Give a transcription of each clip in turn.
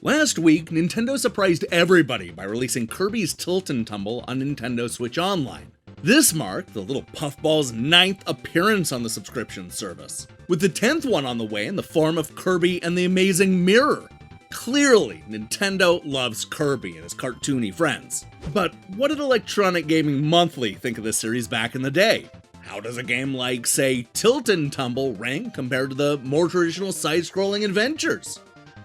Last week, Nintendo surprised everybody by releasing Kirby's Tilt N Tumble on Nintendo Switch Online. This marked the little puffball's 9th appearance on the subscription service, with the 10th one on the way in the form of Kirby and the Amazing Mirror. Clearly, Nintendo loves Kirby and his cartoony friends. But what did Electronic Gaming Monthly think of this series back in the day? How does a game like, say, Tilt N Tumble rank compared to the more traditional side-scrolling adventures?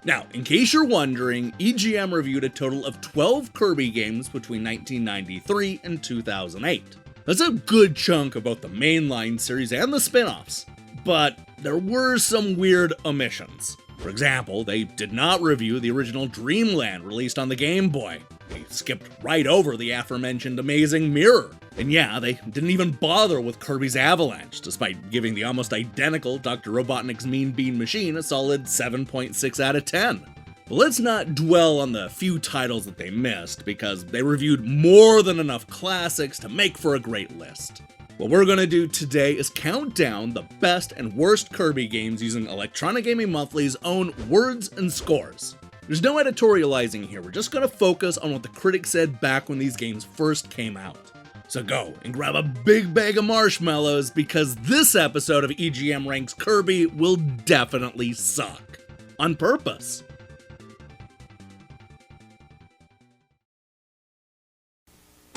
Now, in case you're wondering, EGM reviewed a total of 12 Kirby games between 1993 and 2008. That's a good chunk of both the mainline series and the spin-offs. But there were some weird omissions. For example, they did not review the original Dreamland released on the Game Boy. They skipped right over the aforementioned Amazing Mirror. And yeah, they didn't even bother with Kirby's Avalanche, despite giving the almost identical Dr. Robotnik's Mean Bean Machine a solid 7.6 out of 10. But let's not dwell on the few titles that they missed, because they reviewed more than enough classics to make for a great list. What we're going to do today is count down the best and worst Kirby games using Electronic Gaming Monthly's own words and scores. There's no editorializing here, we're just going to focus on what the critics said back when these games first came out. So go and grab a big bag of marshmallows, because this episode of EGM Ranks Kirby will definitely suck. On purpose.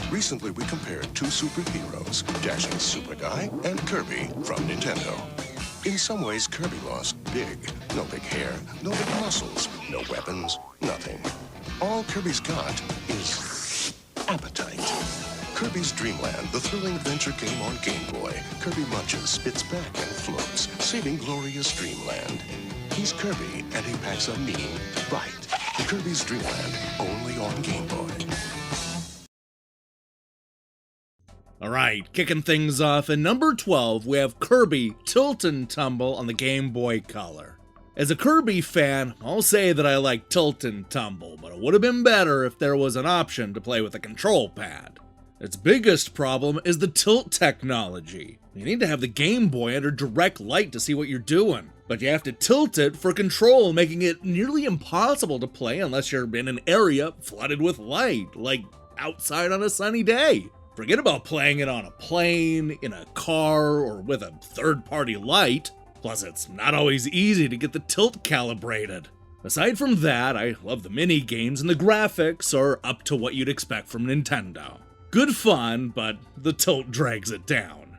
Recently, we compared two superheroes, Dashing Super Guy and Kirby from Nintendo. In some ways, Kirby lost big. No big hair, no big muscles, no weapons, nothing. All Kirby's got is appetite. Kirby's Dreamland, the thrilling adventure game on Game Boy. Kirby munches, spits back, and floats, saving glorious Dreamland. He's Kirby, and he packs a mean bite. Kirby's Dreamland, only on Game Boy. Alright, kicking things off, at number 12 we have Kirby Tilt N Tumble on the Game Boy Color. As a Kirby fan, I'll say that I like Tilt N Tumble, but it would have been better if there was an option to play with a control pad. Its biggest problem is the tilt technology. You need to have the Game Boy under direct light to see what you're doing, but you have to tilt it for control, making it nearly impossible to play unless you're in an area flooded with light, like outside on a sunny day. Forget about playing it on a plane, in a car, or with a third-party light. Plus, it's not always easy to get the tilt calibrated. Aside from that, I love the mini-games, and the graphics are up to what you'd expect from Nintendo. Good fun, but the tilt drags it down.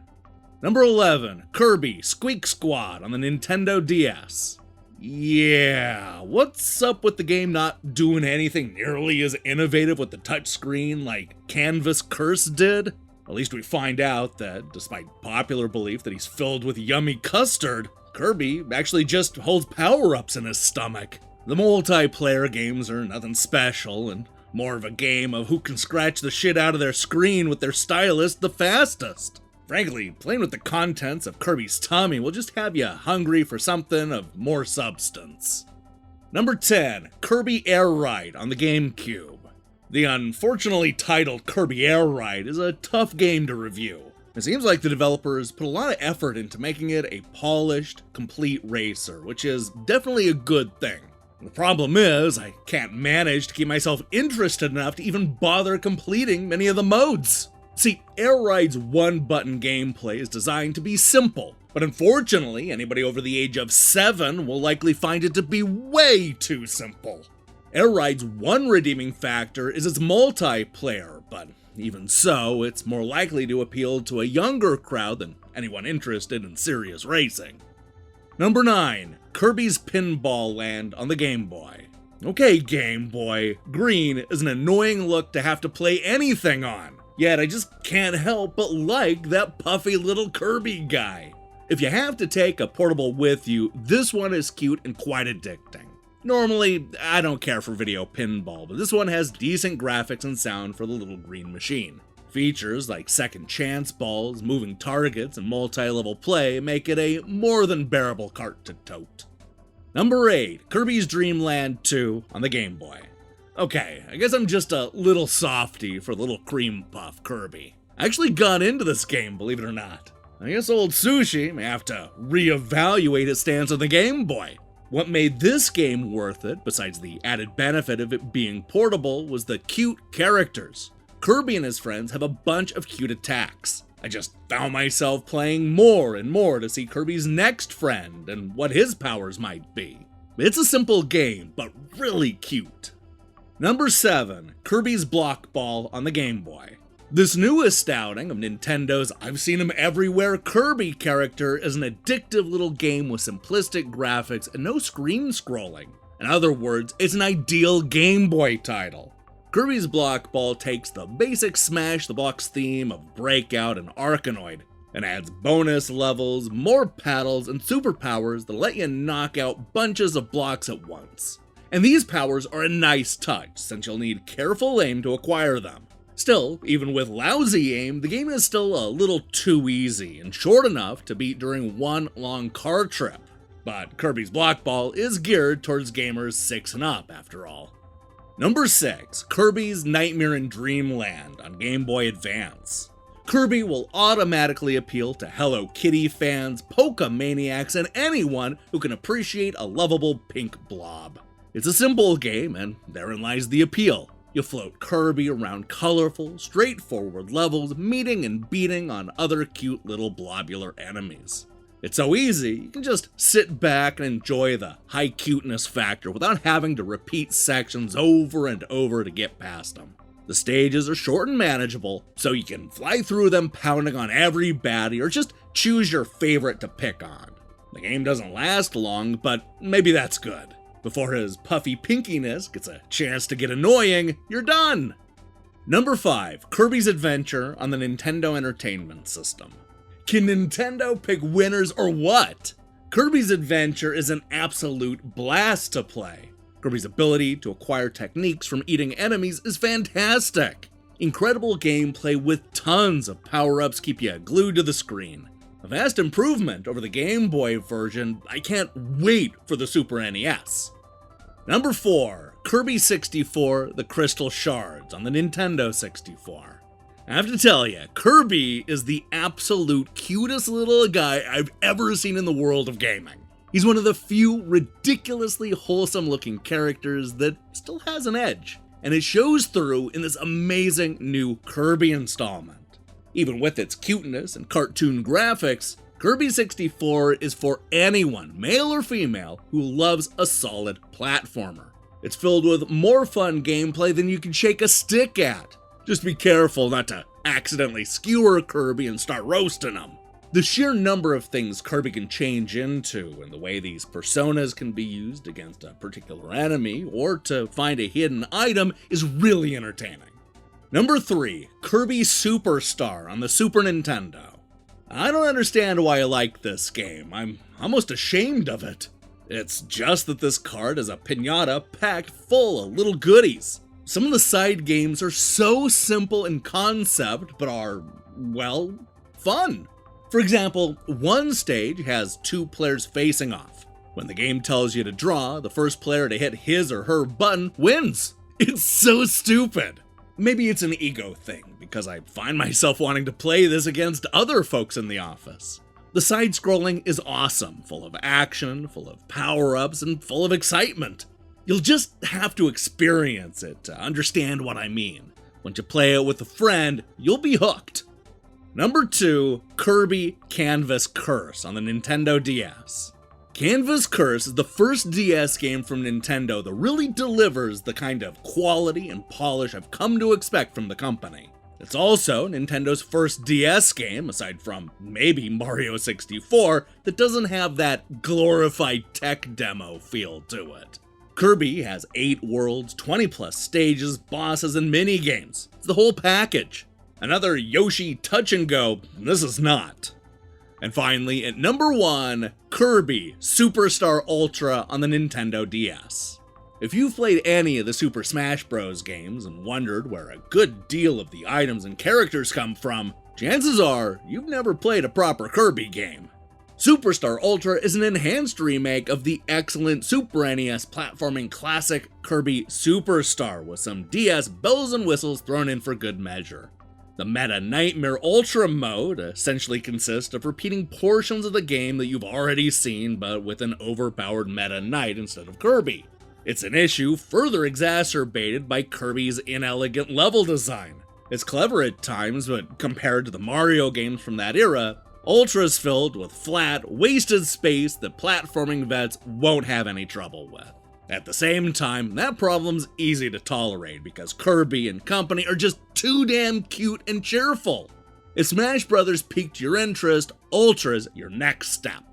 Number 11, Kirby Squeak Squad on the Nintendo DS. Yeah, what's up with the game not doing anything nearly as innovative with the touchscreen like Canvas Curse did? At least we find out that, despite popular belief that he's filled with yummy custard, Kirby actually just holds power-ups in his stomach. The multiplayer games are nothing special, and more of a game of who can scratch the shit out of their screen with their stylus the fastest. Frankly, playing with the contents of Kirby's tummy will just have you hungry for something of more substance. Number 10, Kirby Air Ride on the GameCube. The unfortunately titled Kirby Air Ride is a tough game to review. It seems like the developers put a lot of effort into making it a polished, complete racer, which is definitely a good thing. The problem is, I can't manage to keep myself interested enough to even bother completing many of the modes. See, Air Ride's one-button gameplay is designed to be simple, but unfortunately, anybody over the age of 7 will likely find it to be way too simple. Air Ride's one redeeming factor is its multiplayer, but even so, it's more likely to appeal to a younger crowd than anyone interested in serious racing. Number 9, Kirby's Pinball Land on the Game Boy. Okay, Game Boy, green is an annoying look to have to play anything on. Yet I just can't help but like that puffy little Kirby guy. If you have to take a portable with you, this one is cute and quite addicting. Normally, I don't care for video pinball, but this one has decent graphics and sound for the little green machine. Features like second chance balls, moving targets, and multi-level play make it a more than bearable cart to tote. Number 8, Kirby's Dream Land 2 on the Game Boy. Okay, I guess I'm just a little softy for little cream puff Kirby. I actually got into this game, believe it or not. I guess old Sushi may have to reevaluate his stance on the Game Boy. What made this game worth it, besides the added benefit of it being portable, was the cute characters. Kirby and his friends have a bunch of cute attacks. I just found myself playing more and more to see Kirby's next friend and what his powers might be. It's a simple game, but really cute. Number 7, Kirby's Block Ball on the Game Boy. This newest outing of Nintendo's I've Seen 'Em Everywhere Kirby character is an addictive little game with simplistic graphics and no screen scrolling. In other words, it's an ideal Game Boy title. Kirby's Block Ball takes the basic Smash the Box theme of Breakout and Arkanoid, and adds bonus levels, more paddles, and superpowers that let you knock out bunches of blocks at once. And these powers are a nice touch, since you'll need careful aim to acquire them. Still, even with lousy aim, the game is still a little too easy and short enough to beat during one long car trip. But Kirby's Block Ball is geared towards gamers 6 and up, after all. Number 6, Kirby's Nightmare in Dreamland on Game Boy Advance. Kirby will automatically appeal to Hello Kitty fans, Polka maniacs, and anyone who can appreciate a lovable pink blob. It's a simple game, and therein lies the appeal. You float Kirby around colorful, straightforward levels, meeting and beating on other cute little blobular enemies. It's so easy, you can just sit back and enjoy the high cuteness factor without having to repeat sections over and over to get past them. The stages are short and manageable, so you can fly through them pounding on every baddie or just choose your favorite to pick on. The game doesn't last long, but maybe that's good. Before his puffy pinkiness gets a chance to get annoying, you're done! Number 5, Kirby's Adventure on the Nintendo Entertainment System. Can Nintendo pick winners or what? Kirby's Adventure is an absolute blast to play. Kirby's ability to acquire techniques from eating enemies is fantastic. Incredible gameplay with tons of power-ups keep you glued to the screen. A vast improvement over the Game Boy version. I can't wait for the Super NES. Number 4, Kirby 64, The Crystal Shards on the Nintendo 64. I have to tell you, Kirby is the absolute cutest little guy I've ever seen in the world of gaming. He's one of the few ridiculously wholesome looking characters that still has an edge, and it shows through in this amazing new Kirby installment. Even with its cuteness and cartoon graphics, Kirby 64 is for anyone, male or female, who loves a solid platformer. It's filled with more fun gameplay than you can shake a stick at. Just be careful not to accidentally skewer Kirby and start roasting him. The sheer number of things Kirby can change into, and the way these personas can be used against a particular enemy or to find a hidden item, is really entertaining. Number 3, Kirby Superstar on the Super Nintendo. I don't understand why I like this game. I'm almost ashamed of it. It's just that this card is a piñata packed full of little goodies. Some of the side games are so simple in concept, but are, well, fun. For example, one stage has 2 players facing off. When the game tells you to draw, the first player to hit his or her button wins. It's so stupid. Maybe it's an ego thing, because I find myself wanting to play this against other folks in the office. The side-scrolling is awesome, full of action, full of power-ups, and full of excitement. You'll just have to experience it to understand what I mean. Once you play it with a friend, you'll be hooked. Number 2, Kirby Canvas Curse on the Nintendo DS. Canvas Curse is the first DS game from Nintendo that really delivers the kind of quality and polish I've come to expect from the company. It's also Nintendo's first DS game, aside from maybe Mario 64, that doesn't have that glorified tech demo feel to it. Kirby has 8 worlds, 20 plus stages, bosses, and minigames. It's the whole package. Another Yoshi touch and go, this is not. And finally, at number 1, Kirby Superstar Ultra on the Nintendo DS. If you've played any of the Super Smash Bros. Games and wondered where a good deal of the items and characters come from, chances are you've never played a proper Kirby game. Superstar Ultra is an enhanced remake of the excellent Super NES platforming classic Kirby Superstar with some DS bells and whistles thrown in for good measure. The Meta Nightmare Ultra mode essentially consists of repeating portions of the game that you've already seen, but with an overpowered Meta Knight instead of Kirby. It's an issue further exacerbated by Kirby's inelegant level design. It's clever at times, but compared to the Mario games from that era, Ultra is filled with flat, wasted space that platforming vets won't have any trouble with. At the same time, that problem's easy to tolerate because Kirby and company are just too damn cute and cheerful. If Smash Bros. Piqued your interest, Ultra's your next step.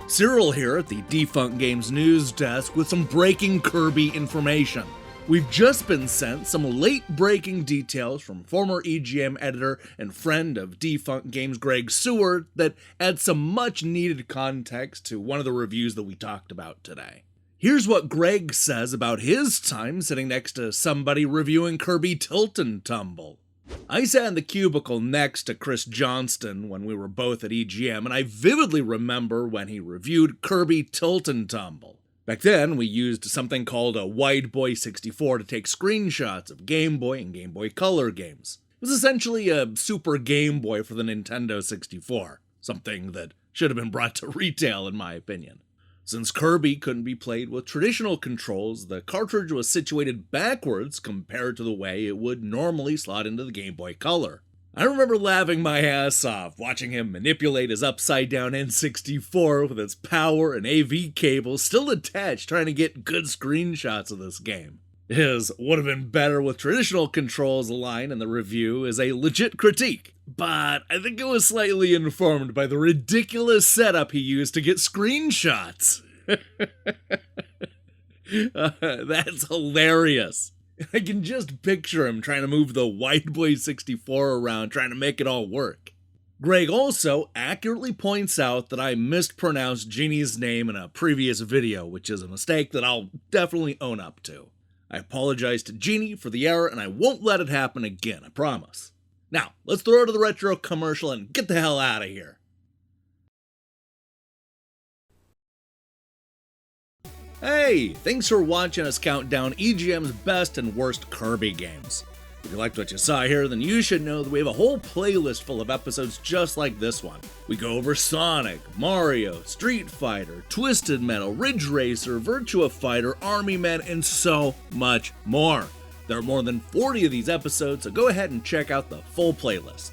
Cyril here at the Defunct Games news desk with some breaking Kirby information. We've just been sent some late-breaking details from former EGM editor and friend of Defunct Games Greg Seward that add some much-needed context to one of the reviews that we talked about today. Here's what Greg says about his time sitting next to somebody reviewing Kirby Tilt N Tumble. I sat in the cubicle next to Chris Johnston when we were both at EGM, and I vividly remember when he reviewed Kirby Tilt N Tumble. Back then, we used something called a Wide Boy 64 to take screenshots of Game Boy and Game Boy Color games. It was essentially a Super Game Boy for the Nintendo 64, something that should have been brought to retail in my opinion. Since Kirby couldn't be played with traditional controls, the cartridge was situated backwards compared to the way it would normally slot into the Game Boy Color. I remember laughing my ass off watching him manipulate his upside-down N64 with its power and AV cables still attached trying to get good screenshots of this game. His "would have been better with traditional controls" line in the review is a legit critique, but I think it was slightly informed by the ridiculous setup he used to get screenshots. That's hilarious. I can just picture him trying to move the Wide Boy 64 around, trying to make it all work. Greg also accurately points out that I mispronounced Genie's name in a previous video, which is a mistake that I'll definitely own up to. I apologize to Genie for the error, and I won't let it happen again, I promise. Now, let's throw to the retro commercial and get the hell out of here. Hey, thanks for watching us count down EGM's best and worst Kirby games. If you liked what you saw here, then you should know that we have a whole playlist full of episodes just like this one. We go over Sonic, Mario, Street Fighter, Twisted Metal, Ridge Racer, Virtua Fighter, Army Men, and so much more. There are more than 40 of these episodes, so go ahead and check out the full playlist.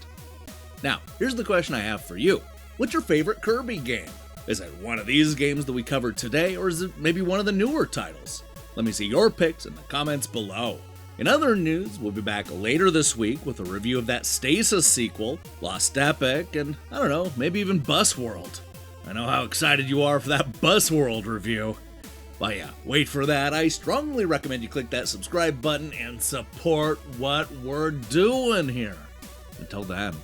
Now, here's the question I have for you. What's your favorite Kirby game? Is it one of these games that we covered today, or is it maybe one of the newer titles? Let me see your picks in the comments below. In other news, we'll be back later this week with a review of that Stasis sequel, Lost Epic, and I don't know, maybe even Bus World. I know how excited you are for that Bus World review. But yeah, wait for that. I strongly recommend you click that subscribe button and support what we're doing here. Until then.